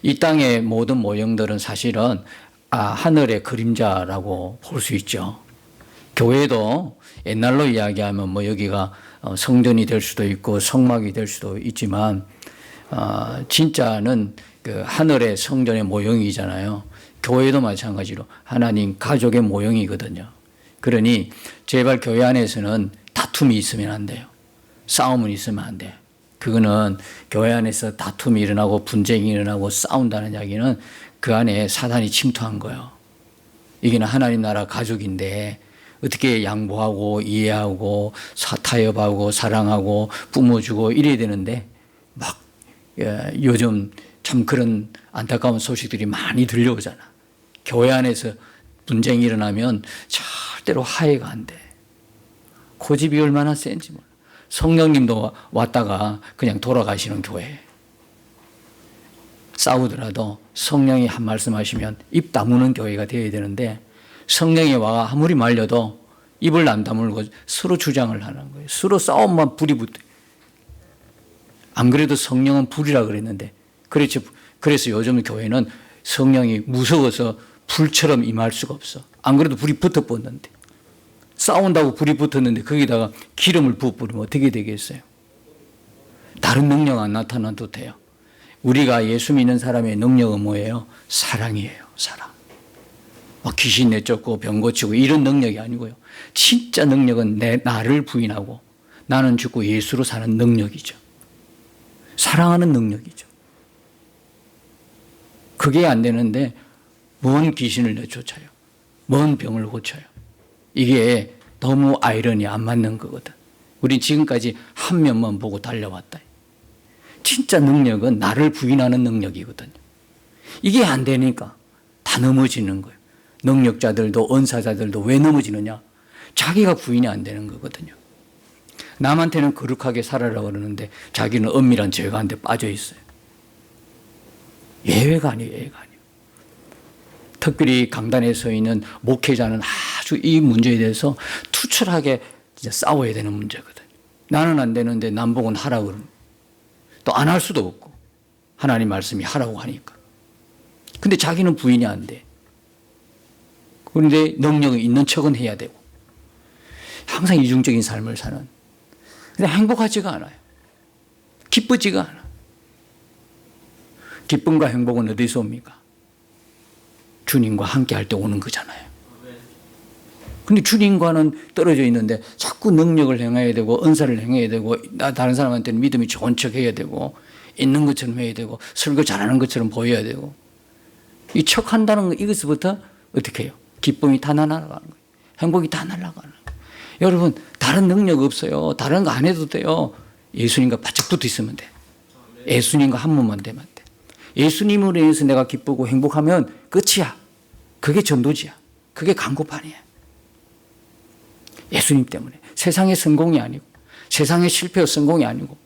이 땅의 모든 모형들은 사실은 하늘의 그림자라고 볼 수 있죠. 교회도 옛날로 이야기하면 뭐 여기가 성전이 될 수도 있고 성막이 될 수도 있지만 진짜는 그 하늘의 성전의 모형이잖아요. 교회도 마찬가지로 하나님 가족의 모형이거든요. 그러니 제발 교회 안에서는 다툼이 있으면 안 돼요. 싸움은 있으면 안 돼요. 그거는 교회 안에서 다툼이 일어나고 분쟁이 일어나고 싸운다는 이야기는 그 안에 사단이 침투한 거예요. 이게 하나님 나라 가족인데 어떻게 양보하고 이해하고 타협하고 사랑하고 뿜어주고 이래야 되는데 막 요즘 참 그런 안타까운 소식들이 많이 들려오잖아. 교회 안에서 분쟁이 일어나면 절대로 화해가 안 돼. 고집이 얼마나 센지 몰라. 성령님도 왔다가 그냥 돌아가시는 교회. 싸우더라도 성령이 한 말씀 하시면 입 다무는 교회가 되어야 되는데 성령이 와 아무리 말려도 입을 안 다물고 서로 주장을 하는 거예요. 서로 싸움만 불이 붙어요. 안 그래도 성령은 불이라 그랬는데 그래서 요즘 교회는 성령이 무서워서 불처럼 임할 수가 없어. 안 그래도 불이 붙어 뻗는데 싸운다고 불이 붙었는데 거기다가 기름을 부어버리면 어떻게 되겠어요? 다른 능력 안 나타나도 돼요. 우리가 예수 믿는 사람의 능력은 뭐예요? 사랑이에요. 사랑. 귀신 내쫓고 병 고치고 이런 능력이 아니고요. 진짜 능력은 나를 부인하고 나는 죽고 예수로 사는 능력이죠. 사랑하는 능력이죠. 그게 안 되는데 뭔 귀신을 내쫓아요. 뭔 병을 고쳐요. 이게 너무 아이러니 안 맞는 거거든. 우린 지금까지 한 면만 보고 달려왔다. 진짜 능력은 나를 부인하는 능력이거든요. 이게 안 되니까 다 넘어지는 거예요. 능력자들도 은사자들도 왜 넘어지느냐? 자기가 부인이 안 되는 거거든요. 남한테는 거룩하게 살아라고 그러는데 자기는 은밀한 죄가한테 빠져 있어요. 예외가 아니에요. 예외가 아니에요. 특별히 강단에 서 있는 목회자는 아주 이 문제에 대해서 투철하게 진짜 싸워야 되는 문제거든요. 나는 안 되는데 남보고는 하라고 그러면 또 안 할 수도 없고 하나님 말씀이 하라고 하니까. 근데 자기는 부인이 안 돼. 그런데 능력이 있는 척은 해야 되고 항상 이중적인 삶을 사는. 근데 행복하지가 않아요. 기쁘지가 않아. 기쁨과 행복은 어디서 옵니까? 주님과 함께 할 때 오는 거잖아요. 근데 주님과는 떨어져 있는데 자꾸 능력을 행해야 되고 은사를 행해야 되고 다른 사람한테는 믿음이 좋은 척 해야 되고 있는 것처럼 해야 되고 설교 잘하는 것처럼 보여야 되고 이 척한다는 거 이것부터 어떻게 해요? 기쁨이 다 날아가는 거예요. 행복이 다 날아가는 거예요. 여러분 다른 능력 없어요. 다른 거 안 해도 돼요. 예수님과 바짝 붙어 있으면 돼. 예수님과 한 몸만 되면 돼. 예수님으로 인해서 내가 기쁘고 행복하면 끝이야. 그게 전도지야. 그게 강구판이야. 예수님 때문에. 세상의 성공이 아니고 세상의 실패와 성공이 아니고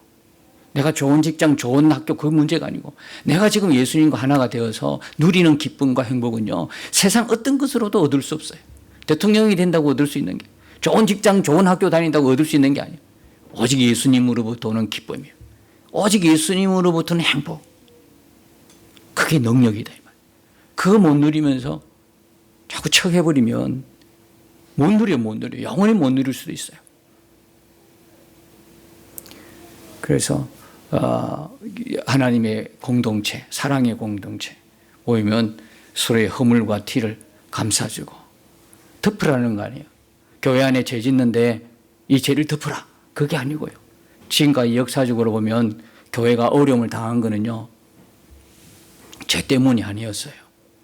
내가 좋은 직장 좋은 학교 그 문제가 아니고 내가 지금 예수님과 하나가 되어서 누리는 기쁨과 행복은요 세상 어떤 것으로도 얻을 수 없어요. 대통령이 된다고 얻을 수 있는 게 좋은 직장 좋은 학교 다닌다고 얻을 수 있는 게 아니에요. 오직 예수님으로부터 오는 기쁨이에요. 오직 예수님으로부터는 행복. 그게 능력이다. 그거 못 누리면서 자꾸 척해버리면 못 누려. 영원히 못 누릴 수도 있어요. 그래서 하나님의 공동체, 사랑의 공동체 모이면 서로의 허물과 티를 감싸주고 덮으라는 거 아니에요. 교회 안에 죄 짓는데 이 죄를 덮으라. 그게 아니고요. 지금까지 역사적으로 보면 교회가 어려움을 당한 거는요. 죄 때문이 아니었어요.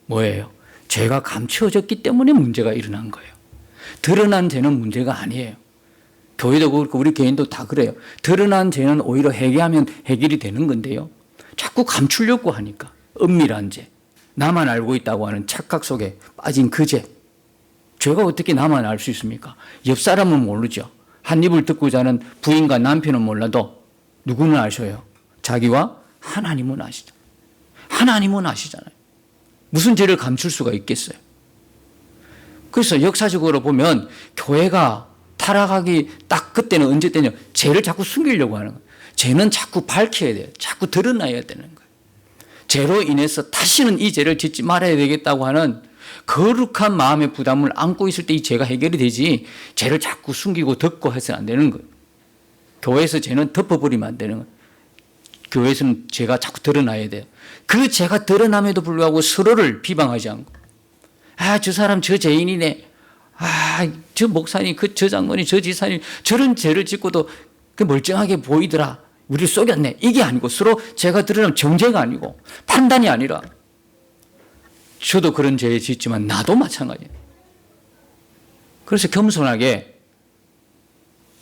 뭐예요? 죄가 감추어졌기 때문에 문제가 일어난 거예요. 드러난 죄는 문제가 아니에요. 교회도 그렇고 우리 개인도 다 그래요. 드러난 죄는 오히려 회개하면 해결이 되는 건데요. 자꾸 감추려고 하니까 은밀한 죄, 나만 알고 있다고 하는 착각 속에 빠진 그 죄. 죄가 어떻게 나만 알 수 있습니까? 옆 사람은 모르죠. 한 입을 듣고 자는 부인과 남편은 몰라도 누구는 아셔요? 자기와 하나님은 아시죠. 하나님은 아시잖아요. 무슨 죄를 감출 수가 있겠어요? 그래서 역사적으로 보면 교회가 타락하기 딱 그때는 언제 때냐? 죄를 자꾸 숨기려고 하는 거예요. 죄는 자꾸 밝혀야 돼요. 자꾸 드러나야 되는 거예요. 죄로 인해서 다시는 이 죄를 짓지 말아야 되겠다고 하는 거룩한 마음의 부담을 안고 있을 때 이 죄가 해결이 되지, 죄를 자꾸 숨기고 덮고 해서는 안 되는 거예요. 교회에서 죄는 덮어버리면 안 되는 거예요. 교회에서는 죄가 자꾸 드러나야 돼요. 그 죄가 드러남에도 불구하고 서로를 비방하지 않고, 저 사람 저 죄인이네, 저 목사님, 저 장로님, 저 지사님 저런 죄를 짓고도 그 멀쩡하게 보이더라, 우리를 속였네, 이게 아니고, 서로 죄가 드러나면 정죄가 아니고 판단이 아니라, 저도 그런 죄를 짓지만 나도 마찬가지예요. 그래서 겸손하게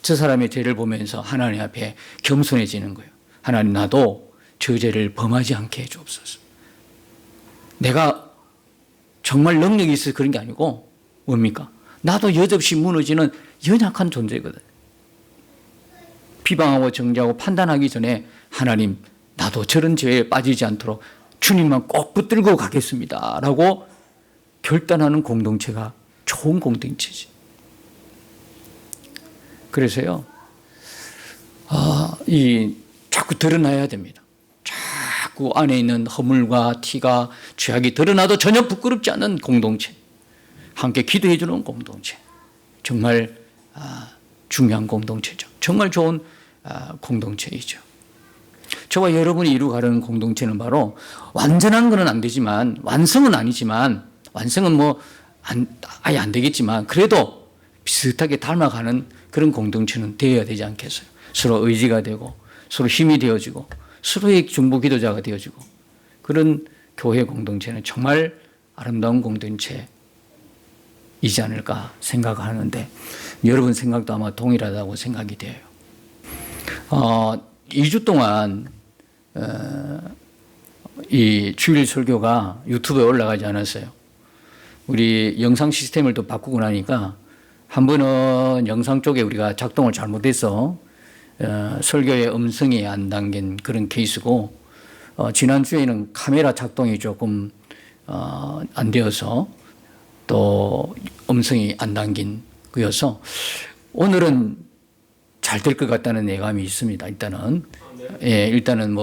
저 사람의 죄를 보면서 하나님 앞에 겸손해지는 거예요. 하나님, 나도 저 죄를 범하지 않게 해주옵소서. 내가 정말 능력이 있어서 그런 게 아니고 뭡니까? 나도 여접시 무너지는 연약한 존재거든. 비방하고 정죄하고 판단하기 전에 하나님, 나도 저런 죄에 빠지지 않도록 주님만 꼭 붙들고 가겠습니다 라고 결단하는 공동체가 좋은 공동체지. 그래서요, 자꾸 드러나야 됩니다. 자꾸 안에 있는 허물과 티가, 죄악이 드러나도 전혀 부끄럽지 않은 공동체, 함께 기도해 주는 공동체, 정말 중요한 공동체죠. 정말 좋은 공동체이죠. 저와 여러분이 이루어가는 공동체는 바로 완전한 건 안 되지만, 완성은 아니지만, 완성은 아예 안 되겠지만 그래도 비슷하게 닮아가는 그런 공동체는 되어야 되지 않겠어요? 서로 의지가 되고 서로 힘이 되어지고 서로의 중보 기도자가 되어지고, 그런 교회 공동체는 정말 아름다운 공동체이지 않을까 생각하는데, 여러분 생각도 아마 동일하다고 생각이 돼요. 2주 동안 이 주일 설교가 유튜브에 올라가지 않았어요. 우리 영상 시스템을 또 바꾸고 나니까 한 번은 영상 쪽에 우리가 작동을 잘못해서 설교의 음성이 안 담긴 그런 케이스고, 지난주에는 카메라 작동이 조금 안 되어서 또 음성이 안 담긴 거여서 오늘은 잘 될 것 같다는 예감이 있습니다. 일단은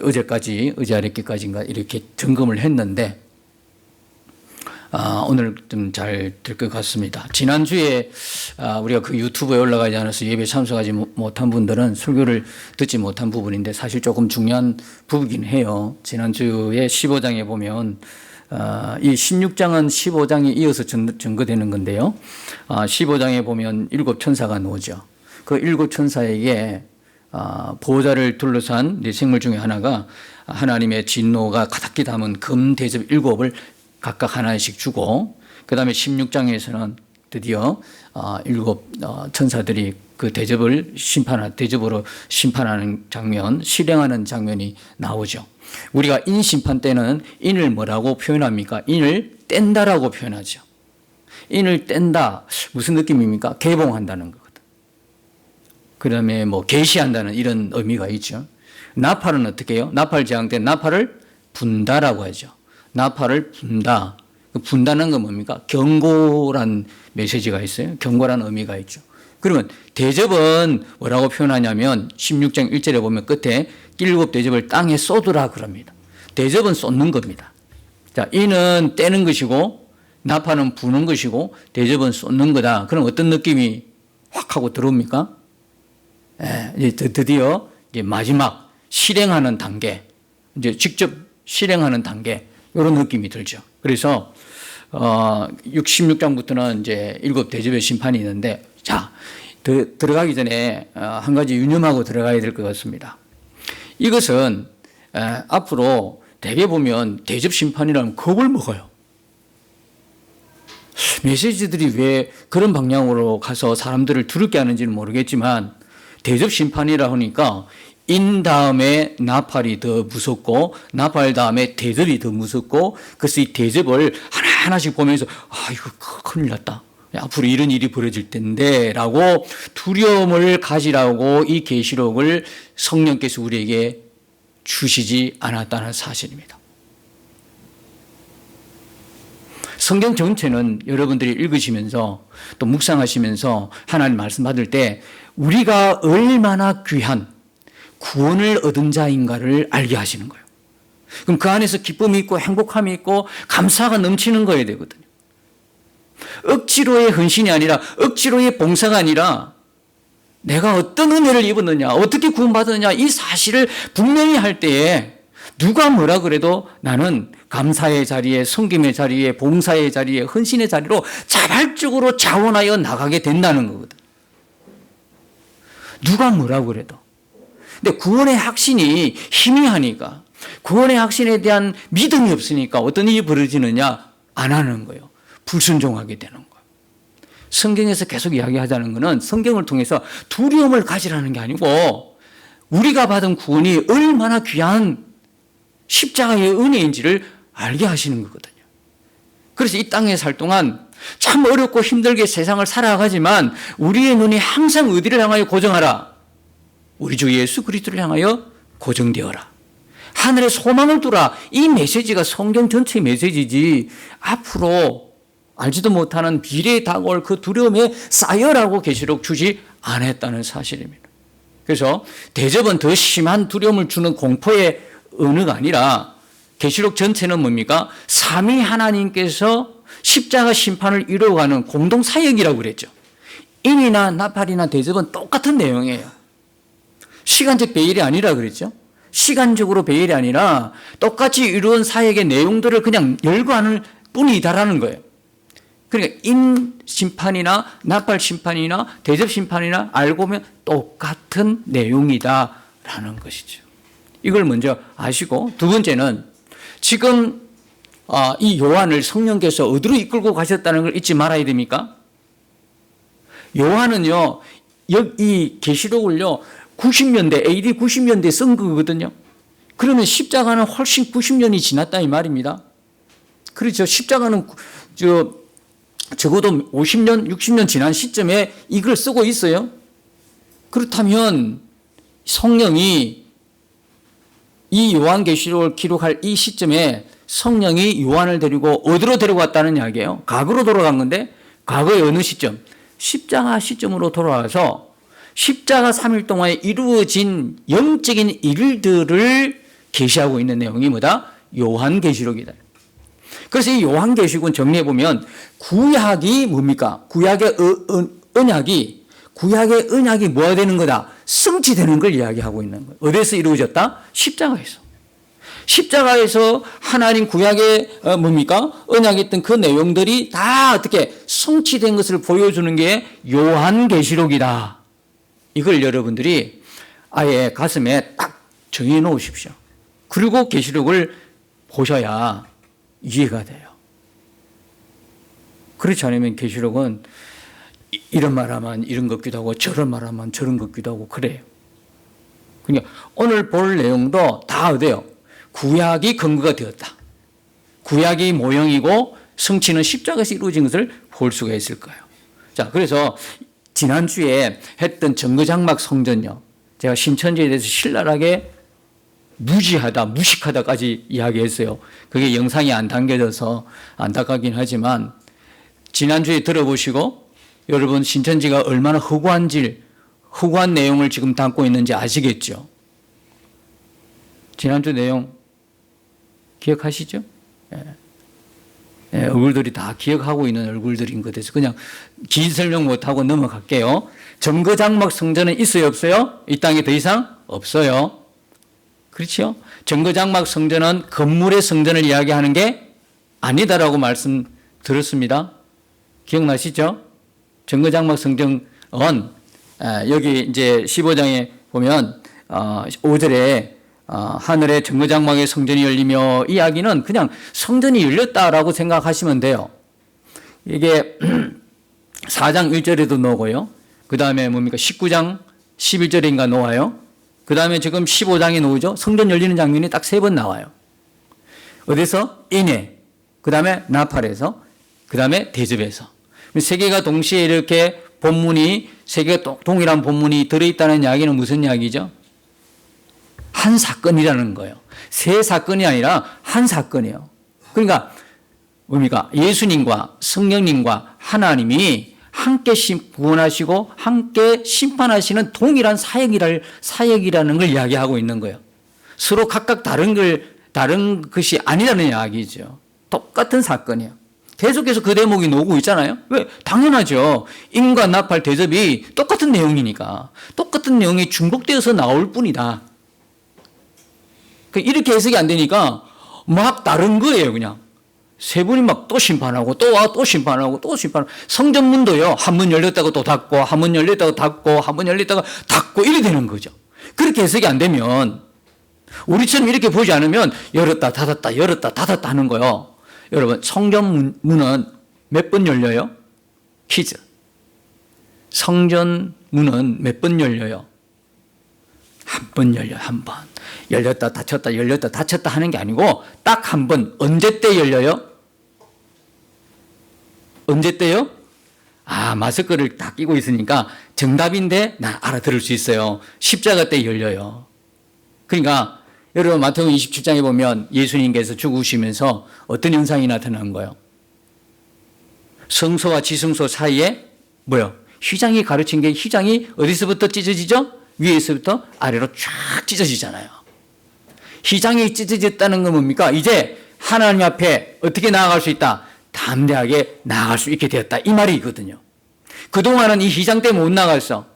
어제까지, 어제아랫께까지인가 이렇게 점검을 했는데, 오늘 좀 잘 될 것 같습니다. 지난주에 우리가 그 유튜브에 올라가지 않아서 예배 참석하지 못한 분들은 설교를 듣지 못한 부분인데, 사실 조금 중요한 부분이긴 해요. 지난주에 15장에 보면 이 16장은 15장에 이어서 전거되는 건데요. 15장에 보면 7 천사가 나오죠. 그 7 천사에게 보호자를 둘러싼 네 생물 중에 하나가 하나님의 진노가 가득히 담은 금 대접 7을 각각 하나씩 주고, 그 다음에 16장에서는 드디어 7 천사들이 그 대접으로 심판하는 장면, 실행하는 장면이 나오죠. 우리가 인심판 때는 인을 뭐라고 표현합니까? 인을 뗀다라고 표현하죠. 인을 뗀다, 무슨 느낌입니까? 개봉한다는 거거든. 그 다음에 계시한다는 이런 의미가 있죠. 나팔은 어떻게 해요? 나팔 제왕 때 나팔을 분다라고 하죠. 나팔을 분다. 분다는 건 뭡니까? 경고란 메시지가 있어요. 경고라는 의미가 있죠. 그러면 대접은 뭐라고 표현하냐면 16장 1절에 보면 끝에 7 대접을 땅에 쏟으라 그럽니다. 대접은 쏟는 겁니다. 자, 이는 떼는 것이고 나팔은 부는 것이고 대접은 쏟는 거다. 그럼 어떤 느낌이 확 하고 들어옵니까? 이제 드디어 이제 마지막 실행하는 단계, 이제 직접 실행하는 단계, 이런 느낌이 들죠. 그래서 66장부터는 이제 7 대접의 심판이 있는데, 자, 들어가기 전에 한 가지 유념하고 들어가야 될 것 같습니다. 이것은 앞으로 대개 보면 대접 심판이라면 겁을 먹어요. 메시지들이 왜 그런 방향으로 가서 사람들을 두렵게 하는지는 모르겠지만, 대접 심판이라 하니까 인 다음에 나팔이 더 무섭고 나팔 다음에 대접이 더 무섭고, 그래서 이 대접을 하나하나씩 보면서 이거 큰일 났다, 앞으로 이런 일이 벌어질 텐데 라고 두려움을 가지라고 이 계시록을 성령께서 우리에게 주시지 않았다는 사실입니다. 성경 전체는 여러분들이 읽으시면서 또 묵상하시면서 하나님 말씀 받을 때 우리가 얼마나 귀한 구원을 얻은 자인가를 알게 하시는 거예요. 그럼 그 안에서 기쁨이 있고 행복함이 있고 감사가 넘치는 거여야 되거든요. 억지로의 헌신이 아니라 억지로의 봉사가 아니라 내가 어떤 은혜를 입었느냐, 어떻게 구원받았느냐 이 사실을 분명히 할 때에 누가 뭐라 그래도 나는 감사의 자리에, 섬김의 자리에, 봉사의 자리에, 헌신의 자리로 자발적으로 자원하여 나가게 된다는 거거든. 누가 뭐라 그래도. 근데 구원의 확신이 희미하니까, 구원의 확신에 대한 믿음이 없으니까 어떤 일이 벌어지느냐? 안 하는 거예요. 불순종하게 되는 거예요. 성경에서 계속 이야기하자는 것은 성경을 통해서 두려움을 가지라는 게 아니고 우리가 받은 구원이 얼마나 귀한 십자가의 은혜인지를 알게 하시는 거거든요. 그래서 이 땅에 살 동안 참 어렵고 힘들게 세상을 살아가지만 우리의 눈이 항상 어디를 향하여 고정하라? 우리 주 예수 그리스도를 향하여 고정되어라. 하늘에 소망을 두라. 이 메시지가 성경 전체의 메시지지 앞으로 알지도 못하는 미래에 다가올 그 두려움에 쌓여라고 계시록 주지 않았다는 사실입니다. 그래서 대접은 더 심한 두려움을 주는 공포의 언어가 아니라 계시록 전체는 뭡니까? 삼위 하나님께서 십자가 심판을 이루어가는 공동 사역이라고 그랬죠. 인이나 나팔이나 대접은 똑같은 내용이에요. 시간적 배열이 아니라 그랬죠. 시간적으로 배열이 아니라 똑같이 이루어진 사역의 내용들을 그냥 열거하는 뿐이다라는 거예요. 그러니까 인 심판이나 나팔 심판이나 대접 심판이나 알고 보면 똑같은 내용이다라는 것이죠. 이걸 먼저 아시고, 두 번째는 지금 이 요한을 성령께서 어디로 이끌고 가셨다는 걸 잊지 말아야 됩니까? 요한은요, 이 계시록을요 90년대 AD 90년대에 쓴 거거든요. 그러면 십자가는 훨씬 90년이 지났다 이 말입니다. 그렇죠. 십자가는 적어도 50년, 60년 지난 시점에 이걸 쓰고 있어요. 그렇다면 성령이 이 요한계시록을 기록할 이 시점에 성령이 요한을 데리고 어디로 데려갔다는 이야기예요? 과거로 돌아간 건데 과거의 어느 시점? 십자가 시점으로 돌아와서 십자가 3일 동안에 이루어진 영적인 일들을 계시하고 있는 내용이 뭐다? 요한계시록이다. 그래서 이 요한계시록은 정리해보면 구약이 뭡니까? 구약의 언약이 뭐가 되는 거다? 성취되는 걸 이야기하고 있는 거예요. 어디서 이루어졌다? 십자가에서. 십자가에서 하나님 구약의 뭡니까? 언약했던 그 내용들이 다 어떻게 성취된 것을 보여주는 게 요한계시록이다. 이걸 여러분들이 아예 가슴에 딱 정해 놓으십시오. 그리고 계시록을 보셔야 이해가 돼요. 그렇지 않으면 계시록은 이런 말하면 이런 것 같기도 하고 저런 말하면 저런 것 같기도 하고 그래요. 그러니까 오늘 볼 내용도 다 어때요? 구약이 근거가 되었다. 구약이 모형이고 성취는 십자가에서 이루어진 것을 볼 수가 있을 거예요. 자, 그래서 지난주에 했던 정거장막 성전요. 제가 신천지에 대해서 신랄하게 무식하다까지 이야기했어요. 그게 영상이 안 담겨져서 안타깝긴 하지만 지난주에 들어보시고 여러분 신천지가 얼마나 허구한 내용을 지금 담고 있는지 아시겠죠? 지난주 내용 기억하시죠? 얼굴들이 다 기억하고 있는 얼굴들인 것 같아서 그냥 긴 설명 못하고 넘어갈게요. 정거장막 성전은 있어요, 없어요? 이 땅에 더 이상 없어요. 그렇죠? 정거장막 성전은 건물의 성전을 이야기하는 게 아니다라고 말씀 들었습니다. 기억나시죠? 정거장막 성전은 여기 이제 15장에 보면 5절에 하늘에 정거장막의 성전이 열리며 이 이야기는 그냥 성전이 열렸다라고 생각하시면 돼요. 이게 4장 1절에도 나오고요. 그 다음에 뭡니까? 19장 11절인가 나와요. 그 다음에 지금 15장에 나오죠. 성전 열리는 장면이 딱 3번 나와요. 어디서? 인해, 그 다음에 나팔에서, 그 다음에 대접에서. 세 개가 동시에 이렇게 본문이, 세 개가 동일한 본문이 들어있다는 이야기는 무슨 이야기죠? 한 사건이라는 거예요. 세 사건이 아니라 한 사건이에요. 그러니까 뭡니까? 예수님과 성령님과 하나님이 함께 구원하시고 함께 심판하시는 동일한 사역이라는 걸 이야기하고 있는 거예요. 서로 각각 다른 걸 다른 것이 아니라는 이야기죠. 똑같은 사건이에요. 계속해서 그 대목이 나오고 있잖아요. 왜? 당연하죠. 인과 나팔 대접이 똑같은 내용이니까. 똑같은 내용이 중복되어서 나올 뿐이다. 이렇게 해석이 안 되니까 막 다른 거예요, 그냥. 세 분이 막 또 심판하고 또 와 또 심판하고 또 심판하고. 성전문도요. 한 번 열렸다가 또 닫고 한 번 열렸다가 닫고 한 번 열렸다가 닫고 이래 되는 거죠. 그렇게 해석이 안 되면 우리처럼 이렇게 보지 않으면 열었다 닫았다 열었다 닫았다 하는 거요. 여러분 성전 문은 몇 번 열려요? 퀴즈. 성전 문은 몇 번 열려요? 한 번 열려요. 한 번. 열렸다 닫혔다 열렸다 닫혔다 하는 게 아니고 딱 한 번. 언제 때 열려요? 언제 때요? 마스크를 다 끼고 있으니까 정답인데 나 알아들을 수 있어요. 십자가 때 열려요. 그러니까 여러분 마태복음 27장에 보면 예수님께서 죽으시면서 어떤 현상이 나타난 거예요? 성소와 지성소 사이에 뭐요? 휘장이 가르친 게 휘장이 어디서부터 찢어지죠? 위에서부터 아래로 쫙 찢어지잖아요. 휘장이 찢어졌다는 건 뭡니까? 이제 하나님 앞에 어떻게 나아갈 수 있다? 담대하게 나아갈 수 있게 되었다. 이 말이거든요. 그동안은 이 휘장 때문에 못 나갔어.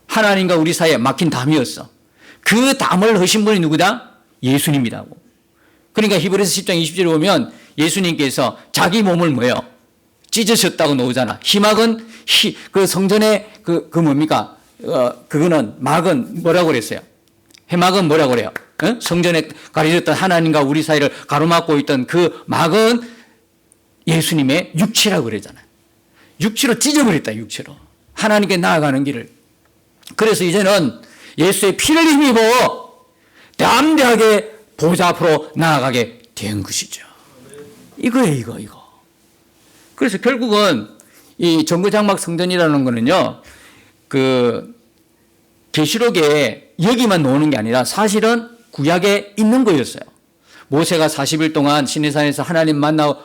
하나님과 우리 사이에 막힌 담이었어. 그 담을 허신 분이 누구다? 예수님이라고. 그러니까 히브리서 10장 20절에 보면 예수님께서 자기 몸을 뭐예요? 찢으셨다고 나오잖아. 희막은 그 성전의 그 뭡니까? 그거는 막은 뭐라고 그랬어요? 해막은 뭐라고 그래요? 성전에 가려졌던 하나님과 우리 사이를 가로막고 있던 그 막은 예수님의 육체라고 그러잖아요. 육체로 찢어버렸다. 육체로. 하나님께 나아가는 길을. 그래서 이제는 예수의 피를 힘입어 담대하게 보좌 앞으로 나아가게 된 것이죠. 이거예요, 이거. 그래서 결국은 이 정거장막 성전이라는 거는요, 계시록에 여기만 나오는 게 아니라 사실은 구약에 있는 거였어요. 모세가 40일 동안 시내산에서 하나님 만나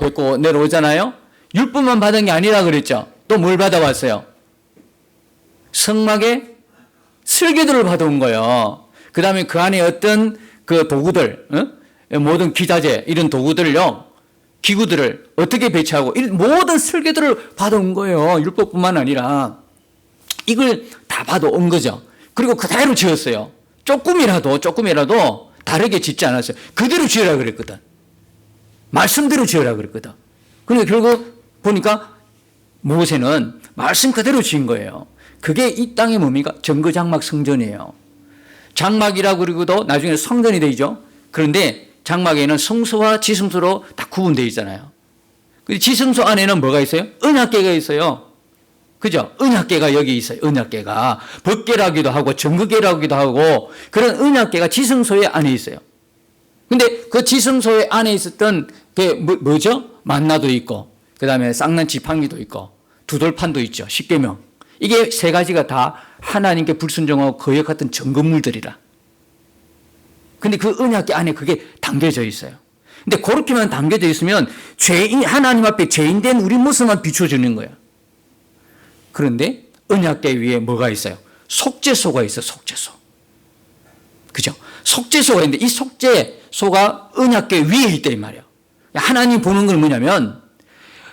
뵙고 내려오잖아요. 율법만 받은 게 아니라 그랬죠. 또 뭘 받아왔어요? 성막에 설계도를 받아온 거예요. 그 다음에 그 안에 어떤 그 도구들, 모든 기자재, 이런 도구들을요, 기구들을 어떻게 배치하고, 모든 설계도를 받아온 거예요. 율법뿐만 아니라. 이걸 다 받아온 거죠. 그리고 그대로 지었어요. 조금이라도 다르게 짓지 않았어요. 그대로 지으라 그랬거든. 말씀대로 지으라 그랬거든. 그러니까 결국 보니까 모세는 말씀 그대로 지은 거예요. 그게 이 땅의 뭡니까? 정거장막 성전이에요. 장막이라고 그러고도 나중에 성전이 되죠. 그런데 장막에는 성소와 지성소로 다 구분되어 있잖아요. 지성소 안에는 뭐가 있어요? 언약궤가 있어요. 그죠? 언약궤가 여기 있어요. 언약궤가. 법궤라기도 하고 정거궤라기도 하고 그런 언약궤가 지성소의 안에 있어요. 근데 그 지성소의 안에 있었던 게 뭐죠? 만나도 있고 그 다음에 쌍난 지팡이도 있고 두돌판도 있죠. 십계명. 이게 세 가지가 다 하나님께 불순종하고 거역했던 점검물들이라. 근데 그 언약궤 안에 그게 담겨져 있어요. 근데 그렇게만 담겨져 있으면 하나님 앞에 죄인된 우리 모습만 비춰주는 거예요. 그런데 언약궤 위에 뭐가 있어요? 속죄소가 있어요. 속죄소. 그죠? 속죄소가 있는데 이 속죄소가 언약궤 위에 있다 이 말이에요. 하나님 보는 건 뭐냐면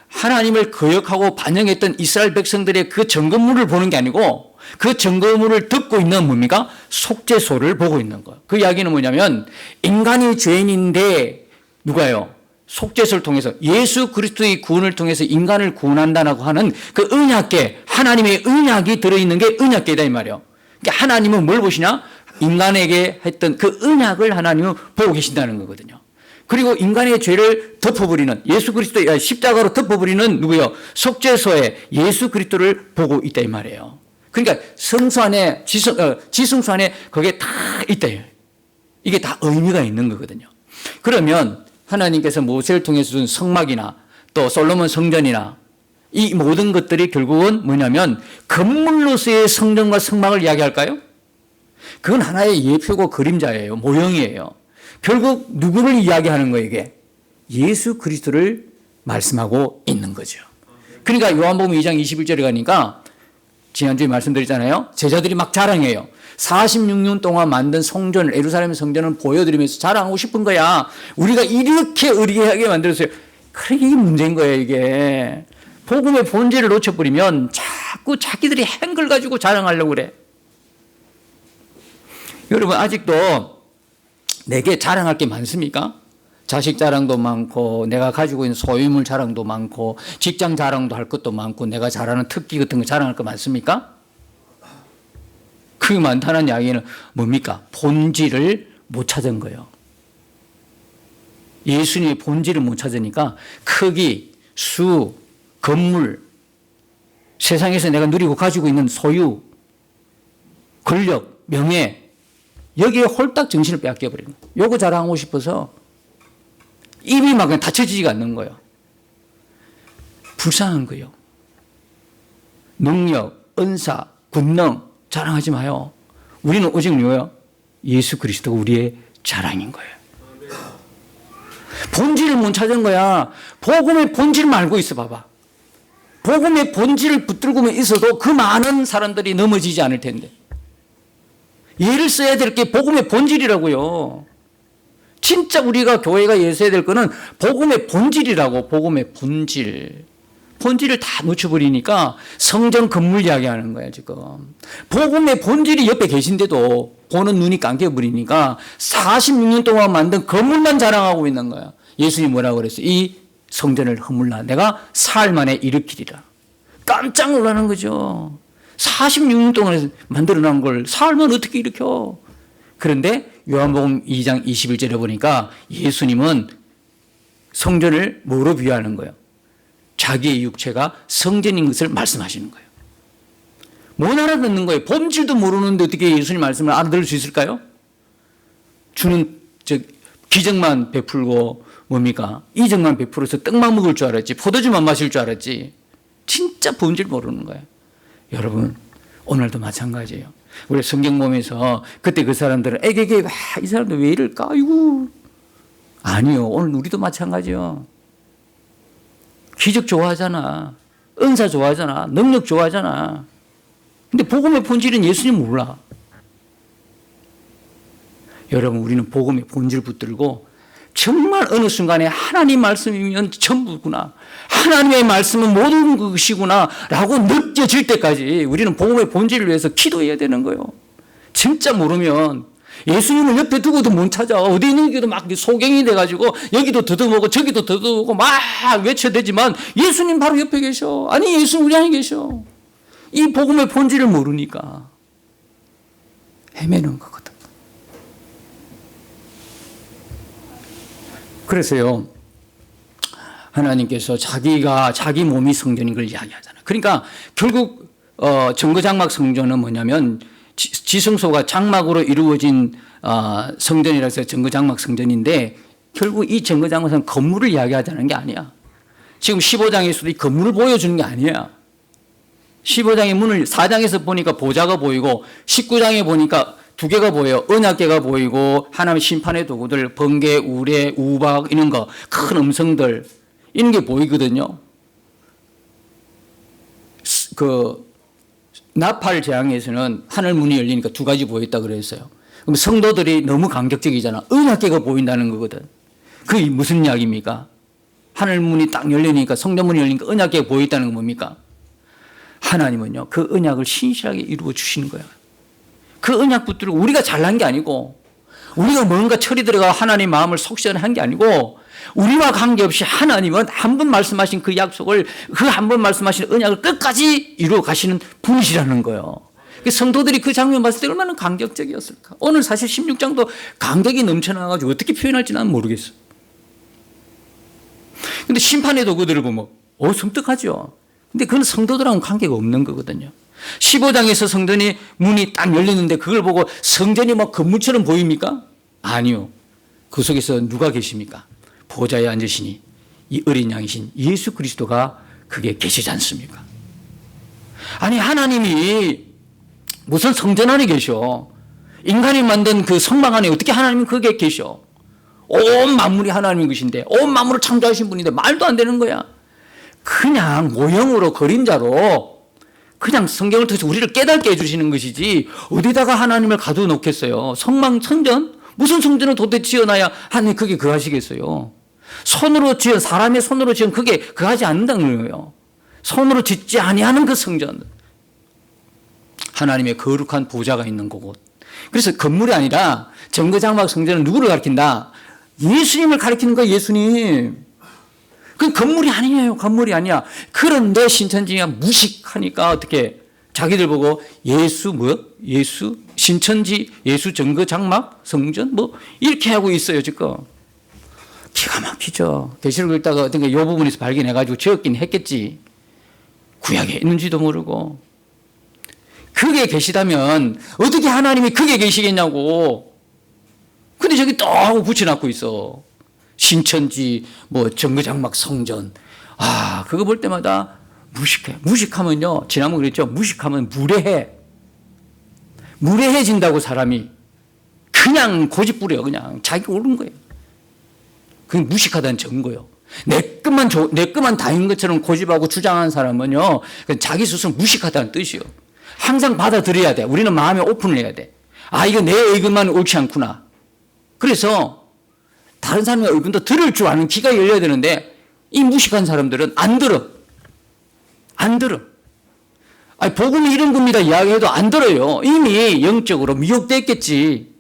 하나님을 거역하고 반영했던 이스라엘 백성들의 그 점검물을 보는 게 아니고 그 점검물을 듣고 있는 뭡니까? 속죄소를 보고 있는 거예요. 그 이야기는 뭐냐면 인간이 죄인인데 누가요? 속죄소를 통해서 예수 그리스도의 구원을 통해서 인간을 구원한다고 하는 그 언약궤, 하나님의 언약이 들어있는 게 언약궤다 이 말이에요. 그러니까 하나님은 뭘 보시냐? 인간에게 했던 그 언약을 하나님은 보고 계신다는 거거든요. 그리고 인간의 죄를 덮어버리는 예수 그리스도의 십자가로 덮어버리는 누구요? 속죄소에 예수 그리스도를 보고 있다 이 말이에요. 그러니까 성소 안에 지성소 안에 그게 다 있다. 이게 다 의미가 있는 거거든요. 그러면 하나님께서 모세를 통해서 준 성막이나 또 솔로몬 성전이나 이 모든 것들이 결국은 뭐냐면 건물로서의 성전과 성막을 이야기할까요? 그건 하나의 예표고 그림자예요. 모형이에요. 결국 누구를 이야기하는 거예요, 이게? 예수 그리스도를 말씀하고 있는 거죠. 그러니까 요한복음 2장 21절에 가니까 지난주에 말씀드렸잖아요. 제자들이 막 자랑해요. 46년 동안 만든 성전을, 예루살렘 성전을 보여드리면서 자랑하고 싶은 거야. 우리가 이렇게 의리하게 만들었어요. 그게 문제인 거예요, 이게. 복음의 본질을 놓쳐버리면 자꾸 자기들이 한 걸 가지고 자랑하려고 그래. 여러분, 아직도 내게 자랑할 게 많습니까? 자식 자랑도 많고, 내가 가지고 있는 소유물 자랑도 많고, 직장 자랑도 할 것도 많고, 내가 잘하는 특기 같은 거 자랑할 거 많습니까? 그 많다는 이야기는 뭡니까? 본질을 못 찾은 거예요. 예수님의 본질을 못 찾으니까 크기, 수, 건물, 세상에서 내가 누리고 가지고 있는 소유, 권력, 명예, 여기에 홀딱 정신을 빼앗겨버리는 거예요. 요거 자랑하고 싶어서 입이 막 그냥 닫혀지지가 않는 거예요. 불쌍한 거예요. 능력, 은사, 권능 자랑하지 마요. 우리는 오직 뭐예요? 예수 그리스도가 우리의 자랑인 거예요. 본질을 못 찾은 거야. 복음의 본질을 알고 있어 봐봐. 복음의 본질을 붙들고만 있어도 그 많은 사람들이 넘어지지 않을 텐데. 예를 써야 될 게 복음의 본질이라고요. 진짜 우리가 교회가 예서야 될 거는 복음의 본질이라고. 복음의 본질. 본질을 다 놓쳐버리니까 성전 건물 이야기하는 거야 지금. 복음의 본질이 옆에 계신데도 보는 눈이 감겨버리니까 46년 동안 만든 건물만 자랑하고 있는 거야. 예수님이 뭐라고 그랬어요? 이 성전을 허물라 내가 사흘 만에 일으키리라. 깜짝 놀라는 거죠. 46년 동안 만들어놓은 걸 사흘만 어떻게 일으켜? 그런데 요한복음 2장 21절에 보니까 예수님은 성전을 뭐로 비유하는 거예요? 자기의 육체가 성전인 것을 말씀하시는 거예요. 못 알아듣는 거예요. 본질도 모르는데 어떻게 예수님 말씀을 알아들을 수 있을까요? 주는 기적만 베풀고 뭡니까? 이적만 베풀어서 떡만 먹을 줄 알았지, 포도주만 마실 줄 알았지, 진짜 본질 모르는 거예요. 여러분, 오늘도 마찬가지예요. 우리 성경 보면서 그때 그 사람들은 에게게 이 사람들 왜 이럴까? 아이고. 아니요. 오늘 우리도 마찬가지요. 기적 좋아하잖아. 은사 좋아하잖아. 능력 좋아하잖아. 근데 복음의 본질은 예수님 몰라. 여러분, 우리는 복음의 본질 붙들고 정말 어느 순간에 하나님 말씀이면 전부구나, 하나님의 말씀은 모든 것이구나 라고 느껴질 때까지 우리는 복음의 본질을 위해서 기도해야 되는 거예요. 진짜 모르면 예수님을 옆에 두고도 못 찾아. 어디 있는 게도 막 소경이 돼가지고 여기도 더듬고 저기도 더듬고 막 외쳐대지만 예수님 바로 옆에 계셔. 아니, 예수님 우리 안에 계셔. 이 복음의 본질을 모르니까 헤매는 거거든. 그래서요, 하나님께서 자기 몸이 성전인 걸 이야기하잖아요. 그러니까 결국 정거장막 성전은 뭐냐면 지성소가 장막으로 이루어진 성전이라서 해서 정거장막 성전인데, 결국 이 정거장막은 건물을 이야기하자는 게 아니야. 지금 15장에서도 이 건물을 보여주는 게 아니야. 15장의 문을 4장에서 보니까 보좌가 보이고 19장에 보니까 두 개가 보여요. 언약궤가 보이고 하나님의 심판의 도구들, 번개, 우레, 우박 이런 거, 큰 음성들 이런 게 보이거든요. 그 나팔 재앙에서는 하늘 문이 열리니까 두 가지 보였다 그랬어요. 그럼 성도들이 너무 감격적이잖아. 언약궤가 보인다는 거거든. 그게 무슨 이야기입니까? 하늘 문이 딱 열리니까, 성전 문이 열리니까 언약궤가 보였다는 건 뭡니까? 하나님은요, 그 언약을 신실하게 이루어 주시는 거예요. 그 언약 붙들고 우리가 잘난 게 아니고, 우리가 뭔가 철이 들어가 하나님 마음을 속시원한 게 아니고, 우리와 관계없이 하나님은 한 번 말씀하신 그 약속을, 그 한 번 말씀하신 언약을 끝까지 이루어 가시는 분이시라는 거예요. 성도들이 그 장면 봤을 때 얼마나 감격적이었을까. 오늘 사실 16장도 감격이 넘쳐나가지고 어떻게 표현할지 난 모르겠어. 근데 심판의 도구들을 보면 섬뜩하죠. 근데 그건 성도들하고는 관계가 없는 거거든요. 15장에서 성전이 문이 딱 열리는데 그걸 보고 성전이 막 건물처럼 보입니까? 아니요. 그 속에서 누가 계십니까? 보좌에 앉으시니 이 어린 양이신 예수 그리스도가 그게 계시지 않습니까? 아니, 하나님이 무슨 성전 안에 계셔? 인간이 만든 그 성막 안에 어떻게 하나님이 거기에 계셔? 온 만물이 하나님의 것인데, 온 만물을 창조하신 분인데 말도 안 되는 거야. 그냥 모형으로, 그림자로 그냥 성경을 통해서 우리를 깨닫게 해주시는 것이지 어디다가 하나님을 가둬놓겠어요. 성전? 무슨 성전을 도대체 지어놔야 하나님 그게 그하시겠어요. 사람의 손으로 지은 그게 그하지 않는다는 거예요. 손으로 짓지 아니하는 그 성전. 하나님의 거룩한 보좌가 있는 곳. 그래서 건물이 아니라 정거장막 성전은 누구를 가리킨다? 예수님을 가리키는 거예요. 예수님. 그건 건물이 아니에요. 건물이 아니야. 그런데 신천지가 무식하니까 어떻게 자기들 보고 예수 신천지 예수 정거장막 성전 이렇게 하고 있어요. 지금 기가 막히죠. 계시록 읽다가 어떤 게 이 부분에서 발견해가지고 지었긴 했겠지. 구약에 있는지도 모르고. 그게 계시다면 어떻게 하나님이 그게 계시겠냐고. 근데 저기 또 하고 붙여놨고 있어. 신천지 정거장막 성전. 그거 볼 때마다 무식해. 무식하면요, 지난번에 그랬죠. 무식하면 무례해. 무례해진다고 사람이. 그냥 고집부려. 그냥 자기가 옳은 거예요. 그게 무식하다는 증거예요. 내 것만 다인 것처럼 고집하고 주장하는 사람은요, 자기 스스로 무식하다는 뜻이요. 항상 받아들여야 돼. 우리는 마음에 오픈을 해야 돼. 이거 내 의견만 옳지 않구나. 그래서 다른 사람의 의견도 들을 줄 아는 귀가 열려야 되는데 이 무식한 사람들은 안 들어. 안 들어. 복음이 이런 겁니다 이야기해도 안 들어요. 이미 영적으로 미혹됐겠지.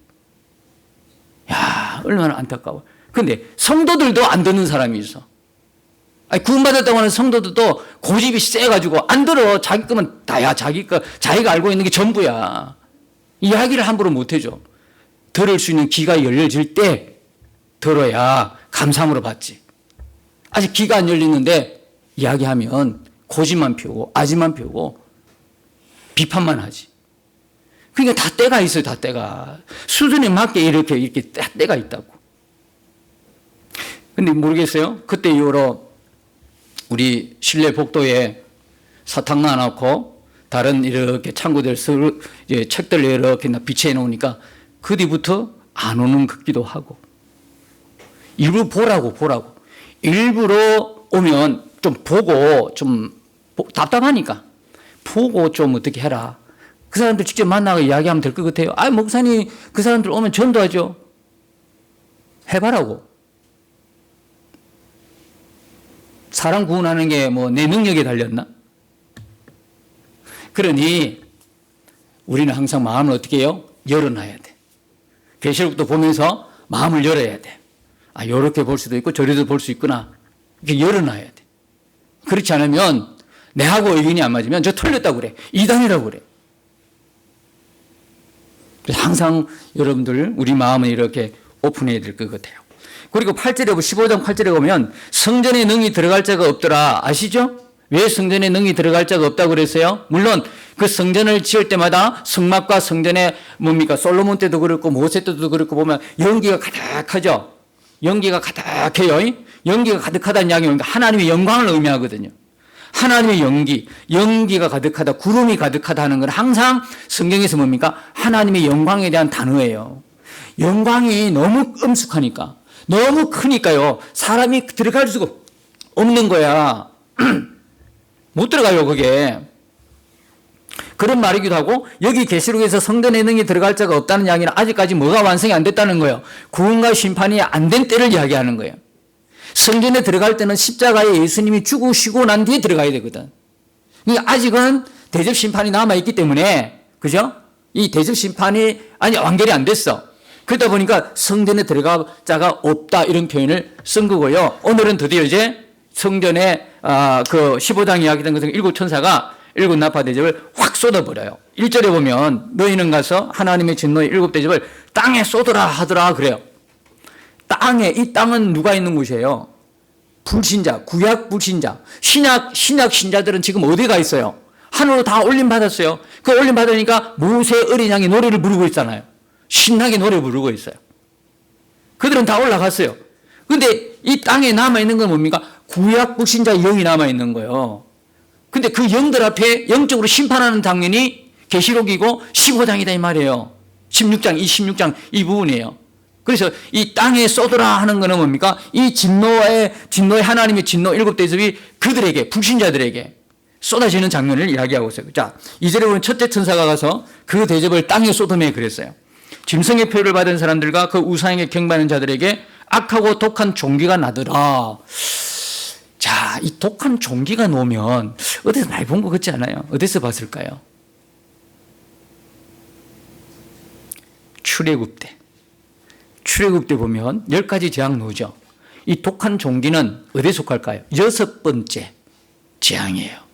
야, 얼마나 안타까워. 근데 성도들도 안 듣는 사람이 있어. 구원받았다고 하는 성도들도 고집이 세가지고 안 들어. 자기 거면 다야. 자기가 알고 있는 게 전부야. 이야기를 함부로 못 해줘. 들을 수 있는 귀가 열려질 때 들어야 감사함으로 받지. 아직 귀가 안 열리는데 이야기하면 고집만 피우고 아지만 피우고 비판만 하지. 그러니까 다 때가 있어요. 다 때가. 수준에 맞게 이렇게 때가 있다고. 근데 모르겠어요. 그때 이후로 우리 실내 복도에 사탕 놔놓고 다른 이렇게 창구들 책들 이렇게 비치해 놓으니까 그 뒤부터 안 오는 것기도 하고. 일부러 보라고. 일부러 오면 좀 보고 좀 답답하니까 보고 좀 어떻게 해라. 그 사람들 직접 만나고 이야기하면 될 것 같아요. 목사님 그 사람들 오면 전도하죠. 해봐라고. 사람 구원하는 게 내 능력에 달렸나? 그러니 우리는 항상 마음을 어떻게 해요? 열어놔야 돼. 계시록도 보면서 마음을 열어야 돼. 이렇게 볼 수도 있고 저리도 볼 수 있구나. 이렇게 열어놔야 돼. 그렇지 않으면 내하고 의견이 안 맞으면 저 틀렸다고 그래. 이단이라고 그래. 그래서 항상 여러분들 우리 마음을 이렇게 오픈해야 될 것 같아요. 그리고 15장 8절에 보면 성전에 능히 들어갈 자가 없더라. 아시죠? 왜 성전에 능히 들어갈 자가 없다고 그랬어요? 물론 그 성전을 지을 때마다 성막과 성전에 솔로몬 때도 그렇고 모세 때도 그렇고 보면 연기가 가득하죠. 연기가 가득해요. 연기가 가득하다는 이야기는 하나님의 영광을 의미하거든요. 하나님의 연기가 가득하다, 구름이 가득하다 하는 건 항상 성경에서 하나님의 영광에 대한 단어예요. 영광이 너무 엄숙하니까, 너무 크니까요. 사람이 들어갈 수가 없는 거야. 못 들어가요, 그게. 그런 말이기도 하고, 여기 계시록에서 성전에 능히 들어갈 자가 없다는 이야기는 아직까지 뭐가 완성이 안 됐다는 거예요. 구원과 심판이 안 된 때를 이야기하는 거예요. 성전에 들어갈 때는 십자가에 예수님이 죽으시고 난 뒤에 들어가야 되거든. 그러니까 아직은 대접 심판이 남아있기 때문에, 그죠? 이 대접 심판이 완결이 안 됐어. 그러다 보니까 성전에 들어갈 자가 없다, 이런 표현을 쓴 거고요. 오늘은 드디어 이제 성전에, 15장 이야기된 것은 일곱 천사가 일곱 나파 대접을 확 쏟아버려요. 1절에 보면 너희는 가서 하나님의 진노의 일곱 대접을 땅에 쏟으라 하더라 그래요. 이 땅은 누가 있는 곳이에요? 불신자, 구약 불신자. 신약 신자들은 지금 어디가 있어요? 하늘로 다 올림받았어요. 그 올림받으니까 모세 어린 양이 노래를 부르고 있잖아요. 신나게 노래 부르고 있어요. 그들은 다 올라갔어요. 근데 이 땅에 남아있는 건 뭡니까? 구약 불신자의 영이 남아있는 거예요. 근데 그 영들 앞에 영적으로 심판하는 장면이 계시록이고 15장이다 이 말이에요. 16장 이 부분이에요. 그래서 이 땅에 쏟으라 하는 거는 뭡니까? 이 진노의 하나님의 진노 일곱 대접이 그들에게, 불신자들에게, 쏟아지는 장면을 이야기하고 있어요. 자, 2절에 보면 첫째 천사가 가서 그 대접을 땅에 쏟음에 그랬어요. 짐승의 표를 받은 사람들과 그 우상에게 경배하는 자들에게 악하고 독한 종기가 나더라. 자, 이 독한 종기가 놓으면 어디서 많이 본 것 같지 않아요? 어디서 봤을까요? 출애굽 때. 출애굽 때 보면 10가지 재앙 나오죠. 이 독한 종기는 어디에 속할까요? 6번째 재앙이에요.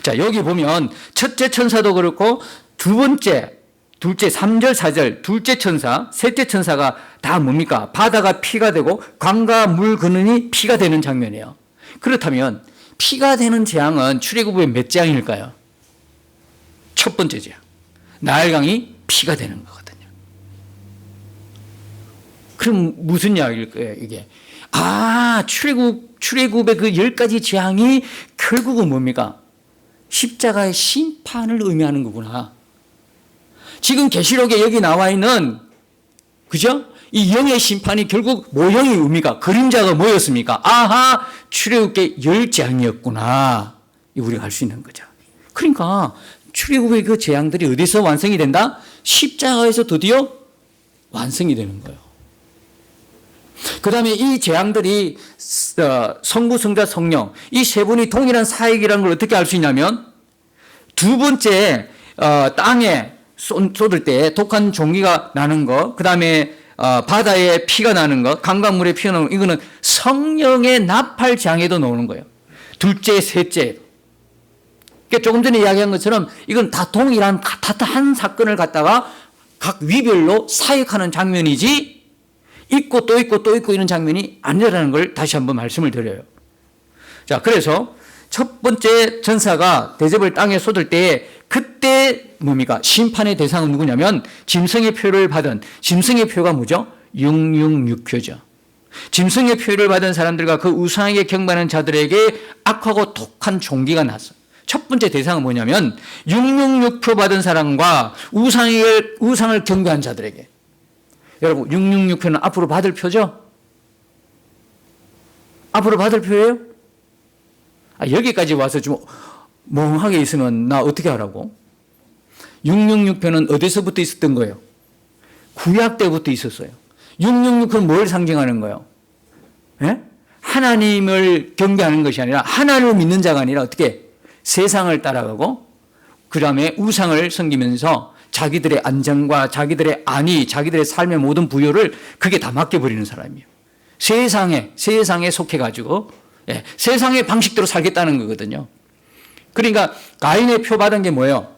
자, 여기 보면 첫째 천사도 그렇고 두 번째, 둘째, 3절, 4절, 둘째 천사, 셋째 천사가 다 뭡니까? 바다가 피가 되고 강과 물 근원이 피가 되는 장면이에요. 그렇다면 피가 되는 재앙은 출애굽의 몇 재앙일까요? 첫 번째 재앙. 나일강이 피가 되는 거거든요. 그럼 무슨 이야기일까요, 이게? 아, 출애굽의 그 10가지 재앙이 결국은 뭡니까? 십자가의 심판을 의미하는 거구나. 지금 계시록에 여기 나와 있는, 그죠? 이 영의 심판이 결국 모형의 의미가, 그림자가 뭐였습니까? 아하, 출애굽의 10재앙이었구나. 우리가 알 수 있는 거죠. 그러니까 출애굽의 그 재앙들이 어디서 완성이 된다? 십자가에서 드디어 완성이 되는 거예요. 그 다음에 이 재앙들이 성부, 성자, 성령 이 세 분이 동일한 사역이라는 걸 어떻게 알 수 있냐면 두 번째 땅에 쏟을 때 독한 종기가 나는 것, 그 다음에 바다에 피가 나는 것, 강강물에 피가 나는 것, 이거는 성령의 나팔 재앙에도 나오는 거예요. 둘째, 셋째. 그러니까 조금 전에 이야기한 것처럼 이건 다 동일한 한 사건을 갖다가 각 위별로 사역하는 장면이지 있고 또 있고 또 있고 이런 장면이 아니라는 걸 다시 한번 말씀을 드려요. 자, 그래서 첫 번째 전사가 대접을 땅에 쏟을 때 그때 뭡니까? 심판의 대상은 누구냐면 짐승의 표를 받은, 짐승의 표가 뭐죠? 666표죠. 짐승의 표를 받은 사람들과 그 우상에게 경배하는 자들에게 악하고 독한 종기가 났어. 첫 번째 대상은 뭐냐면 666표 받은 사람과 우상을 경배한 자들에게. 여러분, 666표는 앞으로 받을 표죠? 앞으로 받을 표예요? 여기까지 와서 좀 멍하게 있으면 나 어떻게 하라고? 666표는 어디서부터 있었던 거예요? 구약 때부터 있었어요. 666표는 뭘 상징하는 거예요? 예? 하나님을 경배하는 것이 아니라 하나님을 믿는 자가 아니라 어떻게? 세상을 따라가고 그 다음에 우상을 섬기면서 자기들의 안정과 자기들의 안위, 자기들의 삶의 모든 부여를 그게 다 맡겨버리는 사람이에요. 세상에 속해가지고 세상의 방식대로 살겠다는 거거든요. 그러니까 가인의 표 받은 게 뭐예요?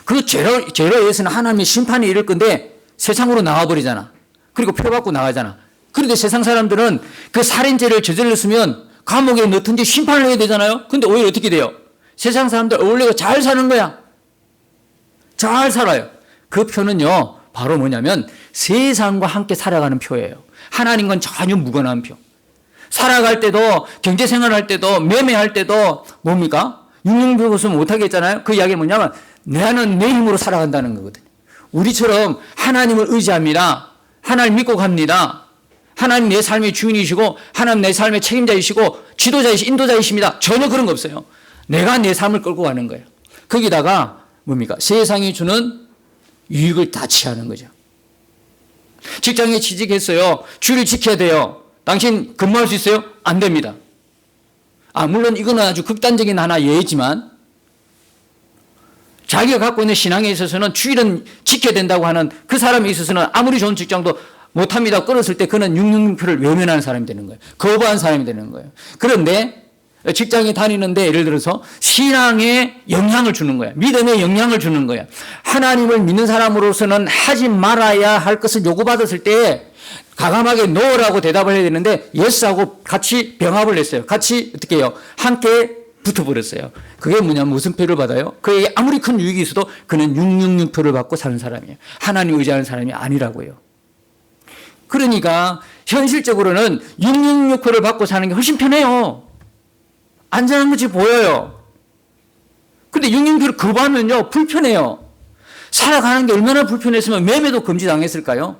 그 죄로 의해서는 하나님의 심판이 이를 건데 세상으로 나와버리잖아. 그리고 표 받고 나가잖아. 그런데 세상 사람들은 그 살인죄를 저질렀으면 감옥에 넣든지 심판을 해야 되잖아요. 근데 오히려 어떻게 돼요? 세상 사람들 어울리고 잘 사는 거야. 잘 살아요. 그 표는요, 바로 뭐냐면 세상과 함께 살아가는 표예요. 하나님과는 전혀 무관한 표. 살아갈 때도, 경제생활할 때도, 매매할 때도 뭡니까? 666표 없으면 못하겠잖아요. 그 이야기는 뭐냐면 나는 내 힘으로 살아간다는 거거든요. 우리처럼 하나님을 의지합니다. 하나님 믿고 갑니다. 하나님 내 삶의 주인이시고 하나님 내 삶의 책임자이시고 인도자이십니다. 전혀 그런 거 없어요. 내가 내 삶을 끌고 가는 거예요. 거기다가 뭡니까? 세상이 주는 유익을 다 취하는 거죠. 직장에 취직했어요. 주의를 지켜야 돼요. 당신 근무할 수 있어요? 안 됩니다. 물론 이거는 아주 극단적인 하나 예지만 자기가 갖고 있는 신앙에 있어서는 주의는 지켜야 된다고 하는 그 사람에 있어서는 아무리 좋은 직장도 못합니다. 끌었을 때 그는 666표를 외면하는 사람이 되는 거예요. 거부한 사람이 되는 거예요. 그런데 직장에 다니는데 예를 들어서 신앙에 영향을 주는 거야. 믿음에 영향을 주는 거야. 하나님을 믿는 사람으로서는 하지 말아야 할 것을 요구받았을 때 과감하게 노라고 대답을 해야 되는데 예스하고 같이 병합을 했어요. 같이 어떻게 해요? 함께 붙어버렸어요. 그게 뭐냐면 무슨 표를 받아요? 그에게 아무리 큰 유익이 있어도 그는 666표를 받고 사는 사람이에요. 하나님 의지하는 사람이 아니라고요. 그러니까 현실적으로는 666표를 받고 사는 게 훨씬 편해요. 안전한 것이 보여요. 근데 666표를 거부하면요, 불편해요. 살아가는 게 얼마나 불편했으면 매매도 금지당했을까요?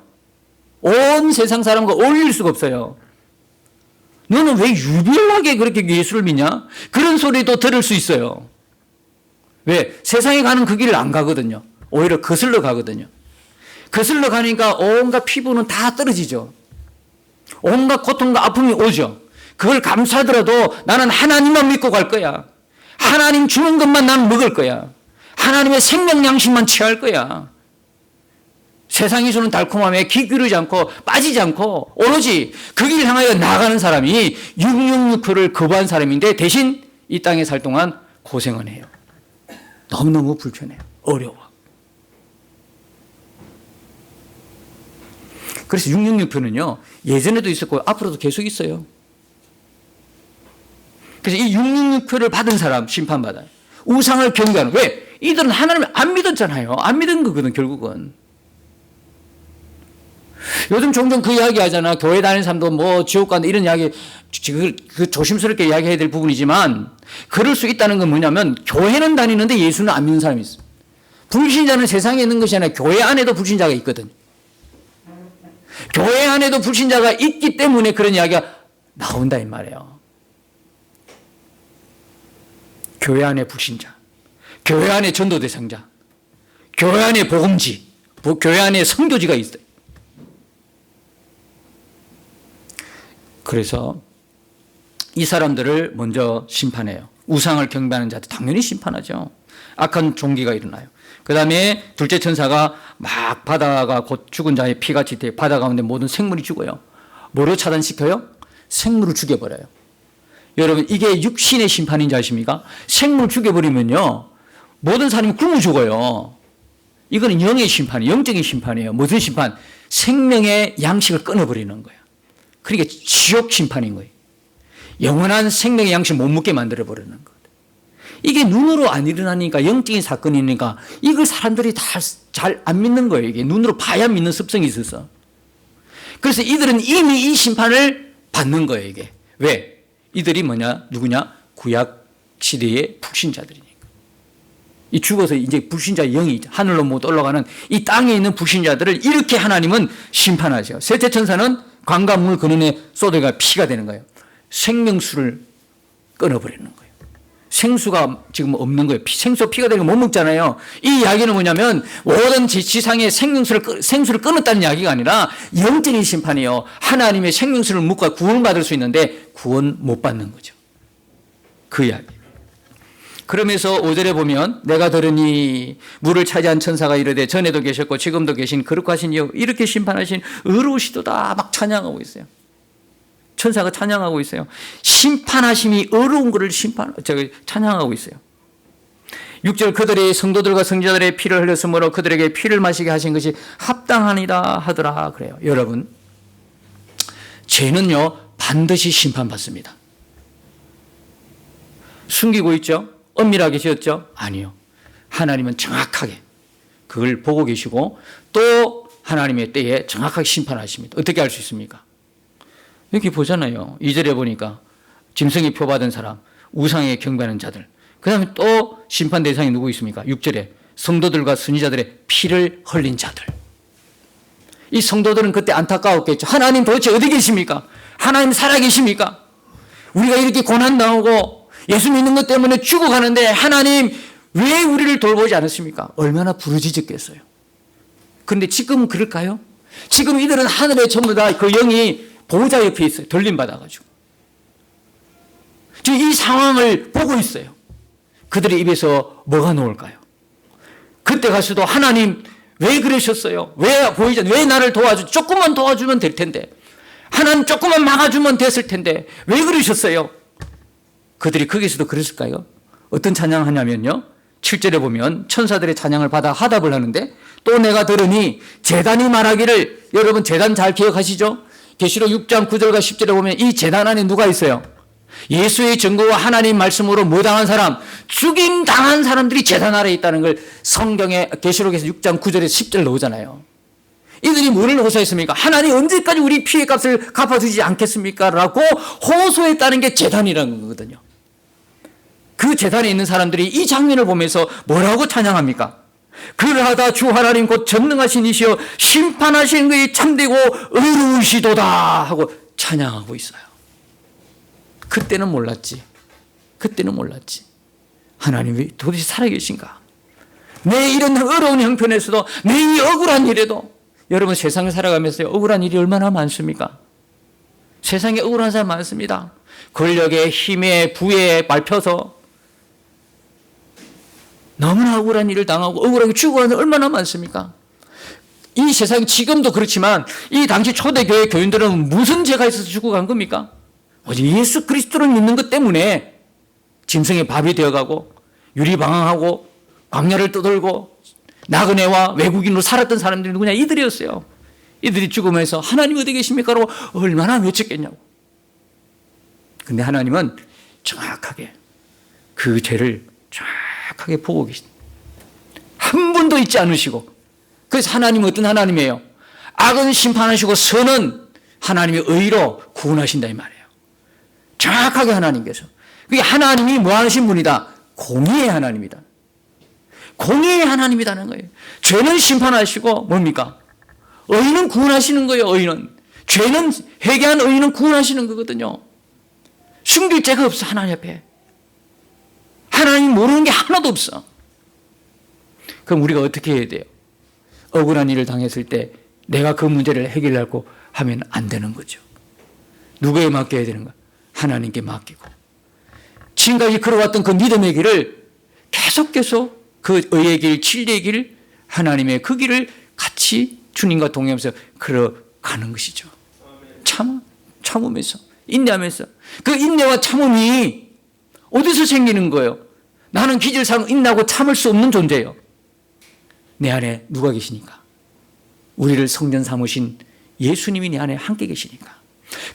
온 세상 사람과 어울릴 수가 없어요. 너는 왜 유별나게 그렇게 예수를 믿냐? 그런 소리도 들을 수 있어요. 왜? 세상에 가는 그 길을 안 가거든요. 오히려 거슬러 가거든요. 거슬러 가니까 온갖 피부는 다 떨어지죠. 온갖 고통과 아픔이 오죠. 그걸 감수하더라도 나는 하나님만 믿고 갈 거야. 하나님 주는 것만 나는 먹을 거야. 하나님의 생명 양식만 취할 거야. 세상이 주는 달콤함에 귀 기울이지 않고 빠지지 않고 오로지 그 길을 향하여 나아가는 사람이 666표를 거부한 사람인데 대신 이 땅에 살 동안 고생은 해요. 너무너무 불편해요. 어려워. 그래서 666표는요, 예전에도 있었고 앞으로도 계속 있어요. 그래서 이 666표를 받은 사람 심판받아요. 우상을 경배하는. 왜? 이들은 하나님을 안 믿었잖아요. 안 믿은 거거든, 결국은. 요즘 종종 그 이야기 하잖아. 교회 다니는 사람도 뭐 지옥 간다 이런 이야기, 그 조심스럽게 이야기해야 될 부분이지만, 그럴 수 있다는 건 뭐냐면, 교회는 다니는데 예수는 안 믿는 사람이 있어. 불신자는 세상에 있는 것이 아니라 교회 안에도 불신자가 있거든. 교회 안에도 불신자가 있기 때문에 그런 이야기가 나온다 이 말이에요. 교회 안에 불신자, 교회 안에 전도 대상자, 교회 안에 복음지, 교회 안에 선교지가 있어요. 그래서 이 사람들을 먼저 심판해요. 우상을 경배하는 자들 당연히 심판하죠. 악한 종기가 일어나요. 그 다음에 둘째 천사가 막 바다가 곧 죽은 자의 피같이 돼 바다 가운데 모든 생물이 죽어요. 뭐로 차단시켜요? 생물을 죽여버려요. 여러분, 이게 육신의 심판인지 아십니까? 생물 죽여버리면요, 모든 사람이 굶어 죽어요. 이거는 영의 심판이에요. 영적인 심판이에요. 무슨 심판? 생명의 양식을 끊어버리는 거예요. 그러니까 지옥 심판인 거예요. 영원한 생명의 양식을 못 먹게 만들어버리는 거예요. 이게 눈으로 안 일어나니까, 영적인 사건이니까 이걸 사람들이 다 잘 안 믿는 거예요. 이게 눈으로 봐야 믿는 습성이 있어서. 그래서 이들은 이미 이 심판을 받는 거예요. 이게 왜? 이들이 뭐냐? 누구냐? 구약 시대의 불신자들이니까. 이 죽어서 이제 불신자의 영이 하늘로 못 올라가는 이 땅에 있는 불신자들을 이렇게 하나님은 심판하죠. 셋째 천사는 강과 물 근원에 쏟아가 피가 되는 거예요. 생명수를 끊어버리는 거예요. 생수가 지금 없는 거예요. 생수 피가 되는 거 못 먹잖아요. 이 이야기는 뭐냐면 모든 지상의 생수를 끊었다는 이야기가 아니라 영적인 심판이에요. 하나님의 생명수를 먹고 구원을 받을 수 있는데 구원 못 받는 거죠. 그 이야기. 그러면서 5절에 보면 내가 들으니 물을 차지한 천사가 이르되 전에도 계셨고 지금도 계신 거룩하신 이여 이렇게 심판하신 의로우시도다 막 찬양하고 있어요. 천사가 찬양하고 있어요. 심판하심이 어려운 것을 찬양하고 있어요. 6절 그들이 성도들과 성자들의 피를 흘렸으므로 그들에게 피를 마시게 하신 것이 합당하니라 하더라 그래요. 여러분, 죄는요 반드시 심판받습니다. 숨기고 있죠? 엄밀하게 지었죠? 아니요. 하나님은 정확하게 그걸 보고 계시고 또 하나님의 때에 정확하게 심판하십니다. 어떻게 할 수 있습니까? 여기 보잖아요. 2절에 보니까 짐승의 표 받은 사람, 우상에 경배하는 자들. 그 다음에 또 심판 대상이 누구 있습니까? 6절에 성도들과 선지자들의 피를 흘린 자들. 이 성도들은 그때 안타까웠겠죠. 하나님 도대체 어디 계십니까? 하나님 살아계십니까? 우리가 이렇게 고난당하고 예수 믿는 것 때문에 죽어가는데 하나님 왜 우리를 돌보지 않았습니까? 얼마나 부르짖었겠어요. 그런데 지금 그럴까요? 지금 이들은 하늘에 전부 다 그 영이 보호자 옆에 있어요. 돌림받아가지고. 지금 이 상황을 보고 있어요. 그들의 입에서 뭐가 나올까요? 그때 가서도 하나님 왜 그러셨어요? 왜 나를 조금만 도와주면 될 텐데. 하나님 조금만 막아주면 됐을 텐데. 왜 그러셨어요? 그들이 거기서도 그랬을까요? 어떤 찬양을 하냐면요. 7절에 보면 천사들의 찬양을 받아 화답을 하는데 또 내가 들으니 제단이 말하기를, 여러분 제단 잘 기억하시죠? 계시록 6장 9절과 10절에 보면 이 제단 안에 누가 있어요? 예수의 증거와 하나님 말씀으로 무당한 사람, 죽임 당한 사람들이 제단 아래에 있다는 걸 성경에 계시록에서 6장 9절에 10절 나오잖아요. 이들이 뭐를 호소했습니까? 하나님 언제까지 우리 피의 값을 갚아주지 않겠습니까? 라고 호소했다는 게 제단이라는 거거든요. 그 제단에 있는 사람들이 이 장면을 보면서 뭐라고 찬양합니까? 그러하다 주 하나님 곧 전능하신 이시여 심판하시는 것이 참되고 의로우시도다 하고 찬양하고 있어요. 그때는 몰랐지. 그때는 몰랐지. 하나님이 도대체 살아계신가? 내 이런 어려운 형편에서도, 내 이 억울한 일에도, 여러분 세상을 살아가면서 억울한 일이 얼마나 많습니까? 세상에 억울한 사람 많습니다. 권력에, 힘에, 부에 밟혀서 너무나 억울한 일을 당하고 억울하게 죽어가는 사람 얼마나 많습니까? 이 세상이 지금도 그렇지만 이 당시 초대교회 교인들은 무슨 죄가 있어서 죽어간 겁니까? 오직 예수 그리스도를 믿는 것 때문에 짐승의 밥이 되어가고 유리방황하고 광야를 떠돌고 나그네와 외국인으로 살았던 사람들이 누구냐? 이들이었어요. 이들이 죽으면서 하나님 어디 계십니까? 라고 얼마나 외쳤겠냐고. 근데 하나님은 정확하게 그 죄를 정확하게 보고 계십니다. 한 번도 잊지 않으시고. 그래서 하나님은 어떤 하나님이에요? 악은 심판하시고 선은 하나님의 의로 구원하신다 이 말이에요. 정확하게 하나님께서. 그게 하나님이 뭐 하신 분이다? 공의의 하나님이다. 공의의 하나님이라는 거예요. 죄는 심판하시고 뭡니까? 의는 구원하시는 거예요. 의는. 죄는 회개한 의는 구원하시는 거거든요. 숨길 죄가 없어 하나님 앞에. 하나님 모르는 게 하나도 없어. 그럼 우리가 어떻게 해야 돼요? 억울한 일을 당했을 때 내가 그 문제를 해결하려고 하면 안 되는 거죠. 누구에게 맡겨야 되는가? 하나님께 맡기고. 지금까지 걸어왔던 그 믿음의 길을 계속 그 의의 길, 진리의 길, 하나님의 그 길을 같이 주님과 동행하면서 걸어가는 것이죠. 참으면서, 인내하면서. 그 인내와 참음이 어디서 생기는 거예요? 나는 기질상 인내하고 참을 수 없는 존재예요. 내 안에 누가 계시니까? 우리를 성전 삼으신 예수님이 내 안에 함께 계시니까.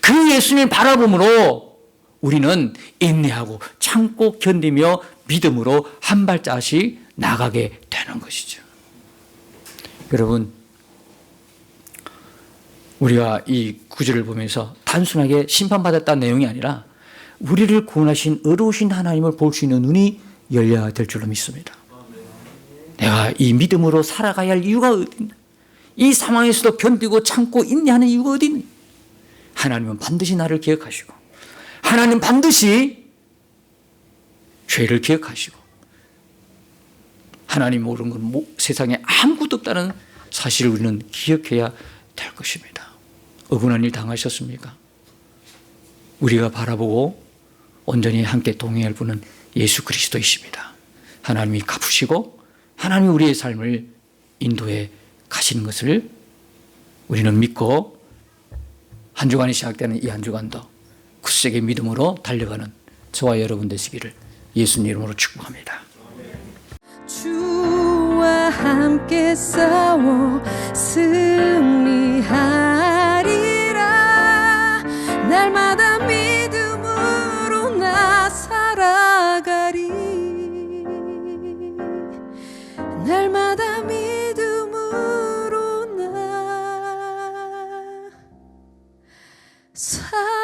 그 예수님을 바라봄으로 우리는 인내하고 참고 견디며 믿음으로 한 발자씩 나가게 되는 것이죠. 여러분, 우리가 이 구절을 보면서 단순하게 심판받았다는 내용이 아니라 우리를 구원하신 의로우신 하나님을 볼 수 있는 눈이 열려야 될 줄로 믿습니다. 내가 이 믿음으로 살아가야 할 이유가 어디 있나? 이 상황에서도 견디고 참고 인내하는 이유가 어디 있나? 하나님은 반드시 나를 기억하시고, 하나님은 반드시 죄를 기억하시고, 하나님 모르는 건 세상에 아무것도 없다는 사실을 우리는 기억해야 될 것입니다. 억울한 일 당하셨습니까? 우리가 바라보고 온전히 함께 동행할 분은 예수 그리스도이십니다. 하나님이 갚으시고 하나님이 우리의 삶을 인도해 가시는 것을 우리는 믿고 한 주간이 시작되는 이 한 주간도 굳세게 믿음으로 달려가는 저와 여러분 되시기를 예수님 이름으로 축복합니다. 주와 함께 싸워 승리하리라. 날마다 믿음으로 나 살아가리. 날마다 믿음으로 나 살아가리.